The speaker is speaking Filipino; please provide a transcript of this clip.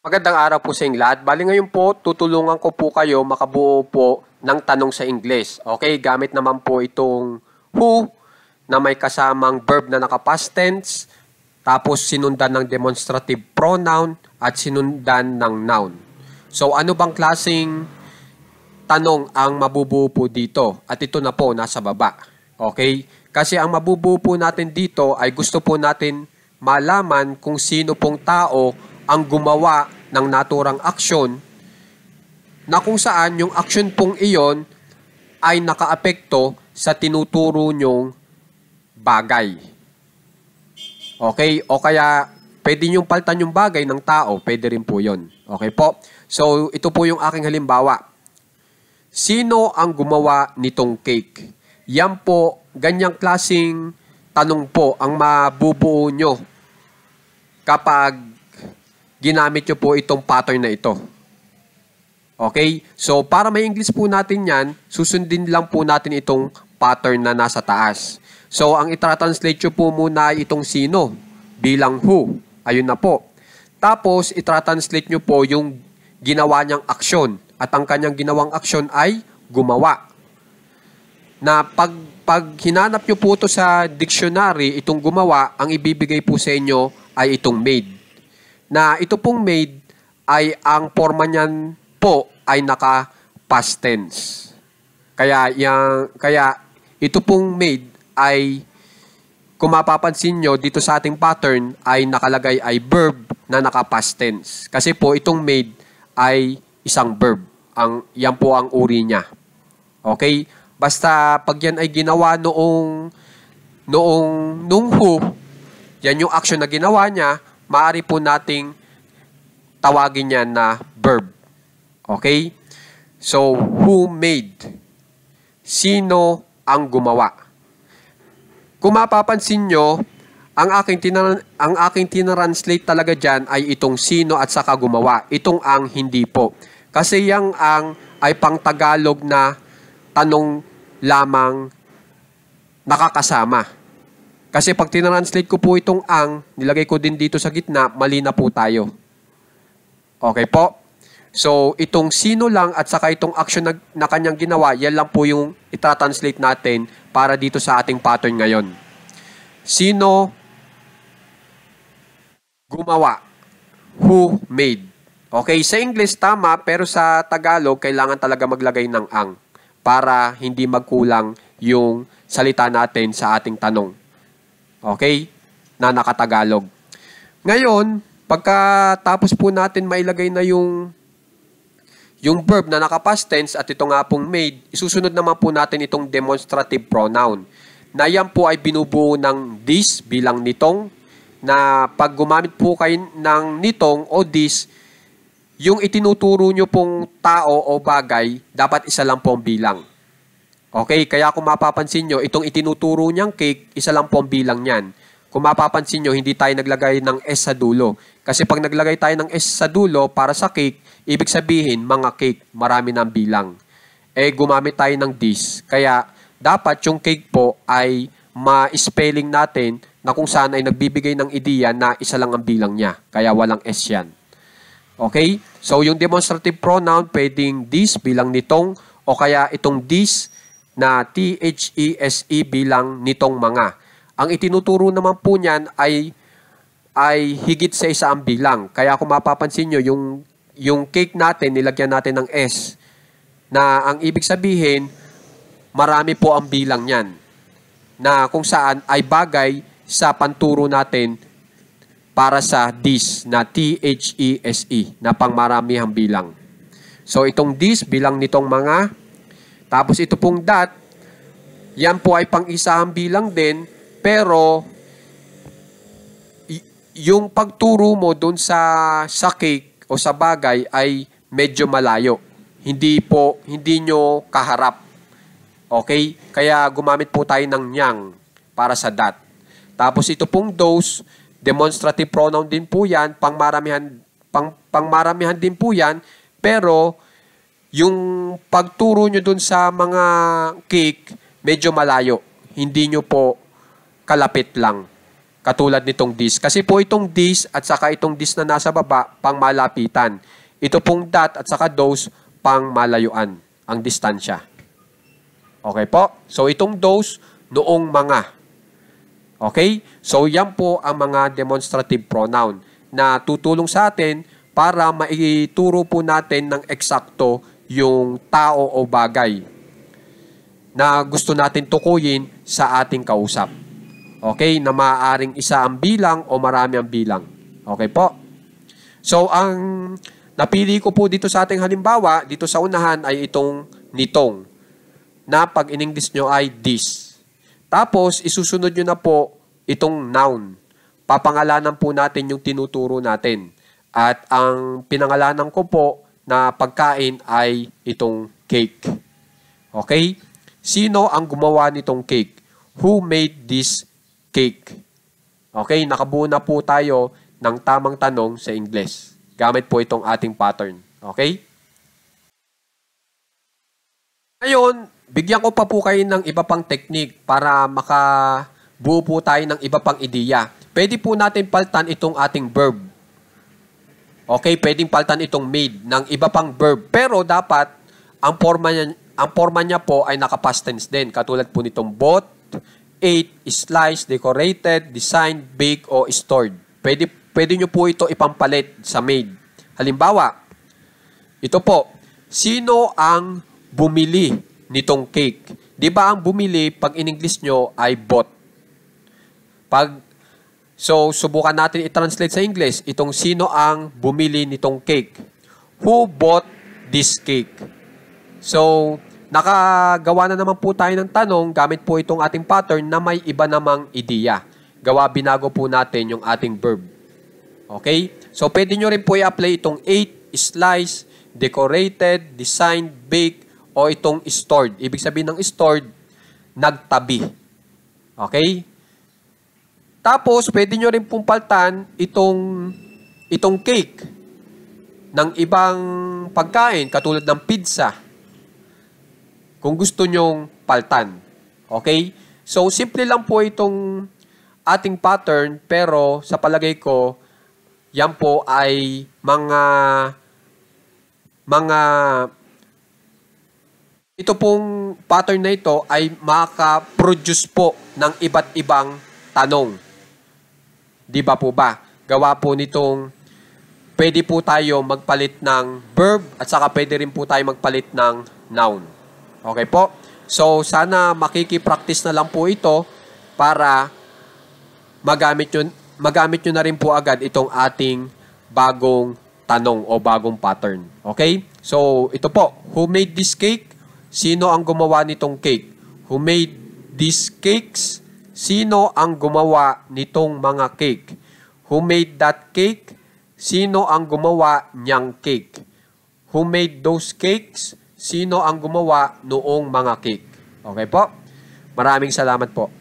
Magandang araw po sa inyong lahat. Bali ngayon po, tutulungan ko po kayo makabuo po ng tanong sa Ingles. Okay, gamit naman po itong who na may kasamang verb na naka-past tense, tapos sinundan ng demonstrative pronoun at sinundan ng noun. So ano bang klaseng tanong ang mabubuo po dito? At ito na po nasa baba. Okay? Kasi ang mabubuo po natin dito ay gusto po natin malaman kung sino pong tao ang gumawa ng naturang aksyon na kung saan yung aksyon pong iyon ay nakaapekto sa tinuturo nyong bagay. Okay? O kaya pwede nyong palitan yung bagay ng tao, pwede rin po yun. Okay po? So ito po yung aking halimbawa. Sino ang gumawa nitong cake? Yan po, ganyang klaseng tanong po ang mabubuo nyo kapag ginamit nyo po itong pattern na ito. Okay? So, para may English po natin yan, susundin lang po natin itong pattern na nasa taas. So, ang itra-translate nyo po muna ay itong sino bilang who. Ayun na po. Tapos, itra-translate nyo po yung ginawa niyang aksyon. At ang kanyang ginawang aksyon ay gumawa. Na pag hinanap nyo po ito sa dictionary, itong gumawa, ang ibibigay po sa inyo ay itong made. Na ito pong made ay ang forma niyan po ay naka-past tense. Kaya ito pong made ay kung mapapansin nyo dito sa ating pattern ay nakalagay ay verb na naka-past tense. Kasi po itong made ay isang verb. Yan po ang uri niya. Okay? Basta pag yan ay ginawa nung who, yan yung action na ginawa niya, maaari po nating tawagin yan na verb. Okay? So, who made? Sino ang gumawa? Kung mapapansin nyo, ang aking tinranslate talaga dyan ay itong sino at saka gumawa. Itong ang hindi po. Kasi yung ang ay pang Tagalog na tanong lamang nakakasama. Kasi pag tinranslate ko po itong ang, nilagay ko din dito sa gitna, mali na po tayo. Okay po? So, itong sino lang at saka itong action na kanyang ginawa, yan lang po yung itra-translate natin para dito sa ating pattern ngayon. Sino gumawa? Who made? Okay, sa English tama, pero sa Tagalog, kailangan talaga maglagay ng ang para hindi magkulang yung salita natin sa ating tanong. Okay? Na nakatagalog. Ngayon, pagkatapos po natin mailagay na yung verb na naka-past tense at ito nga pong made, isusunod naman po natin itong demonstrative pronoun. Na yan po ay binubuo ng this bilang nitong, na pag gumamit po kayo ng nitong o this, yung itinuturo nyo pong tao o bagay, dapat isa lang pong bilang. Okay, kaya kung mapapansin nyo, itong itinuturo niyang cake, isa lang pong bilang niyan. Kung mapapansin nyo, hindi tayo naglagay ng S sa dulo. Kasi pag naglagay tayo ng S sa dulo para sa cake, ibig sabihin, mga cake, marami ng bilang. Gumamit tayo ng this. Kaya, dapat yung cake po ay ma-spelling natin na kung saan ay nagbibigay ng ideya na isa lang ang bilang niya. Kaya walang S yan. Okay? So, yung demonstrative pronoun, pwedeng this bilang nitong, o kaya itong this na THESE bilang nitong mga. Ang itinuturo naman po niyan ay higit sa isa ang bilang. Kaya kung mapapansin nyo, yung cake natin, nilagyan natin ng S, na ang ibig sabihin, marami po ang bilang niyan. Na kung saan ay bagay sa panturo natin para sa this na THESE na pangmaramihang bilang. So itong this bilang nitong mga, tapos ito pong that, yan po ay pang-isahang bilang din, pero yung pagturo mo dun sa cake o sa bagay ay medyo malayo. Hindi nyo kaharap. Okay? Kaya gumamit po tayo ng yang para sa that. Tapos ito pong those, demonstrative pronoun din po yan, pangmaramihan din po yan, pero yung pagturo nyo dun sa mga cake, medyo malayo. Hindi nyo po kalapit lang. Katulad nitong this. Kasi po itong this at saka itong this na nasa baba, pang malapitan. Ito pong that at saka those, pang malayuan, ang distansya. Okay po? So itong those, noong mga. Okay? So yan po ang mga demonstrative pronoun na tutulong sa atin para maituro po natin ng eksakto yung tao o bagay na gusto natin tukuyin sa ating kausap. Okay? Na maaaring isa ang bilang o marami ang bilang. Okay po? So, ang napili ko po dito sa ating halimbawa, dito sa unahan ay itong nitong, na pag in-English nyo ay this. Tapos, isusunod nyo na po itong noun. Papangalanan po natin yung tinuturo natin. At ang pinangalanan ko po na pagkain ay itong cake. Okay? Sino ang gumawa nitong cake? Who made this cake? Okay, nakabuo na po tayo ng tamang tanong sa English. Gamit po itong ating pattern. Okay? Ngayon, bigyan ko pa po kayo ng iba pang technique para makabuo po tayo ng iba pang ideya. Pwede po natin palitan itong ating verb. Okay, pwedeng palitan itong made ng iba pang verb. Pero dapat, ang forma niya po ay naka-past tense din. Katulad po nitong bought, ate, sliced, decorated, designed, baked, o stored. Pwede nyo po ito ipampalit sa made. Halimbawa, ito po, sino ang bumili nitong cake? Di ba ang bumili, pag in-English nyo, ay bought? So, subukan natin i-translate sa English, itong sino ang bumili nitong cake? Who bought this cake? So, nakagawa na naman po tayo ng tanong gamit po itong ating pattern na may iba namang ideya. Binago po natin yung ating verb. Okay? So, pwede nyo rin po i-apply itong ate, slice, decorated, designed, baked, o itong stored. Ibig sabihin ng stored, nagtabi. Okay? Tapos, pwede nyo rin pong paltan itong cake ng ibang pagkain, katulad ng pizza. Kung gusto nyong paltan. Okay? So, simple lang po itong ating pattern, pero sa palagay ko, yan po ay ito pong pattern na ito ay maka-produce po ng iba't ibang tanong. Di ba po ba? Gawa po nitong, pwede po tayo magpalit ng verb at saka pwede rin po tayo magpalit ng noun. Okay po? So, sana makikipractice na lang po ito para magamit nyo na rin po agad itong ating bagong tanong o bagong pattern. Okay? So, ito po. Who made this cake? Sino ang gumawa nitong cake? Who made these cakes? Sino ang gumawa nitong mga cake? Who made that cake? Sino ang gumawa niyang cake? Who made those cakes? Sino ang gumawa noong mga cake? Okay po? Maraming salamat po.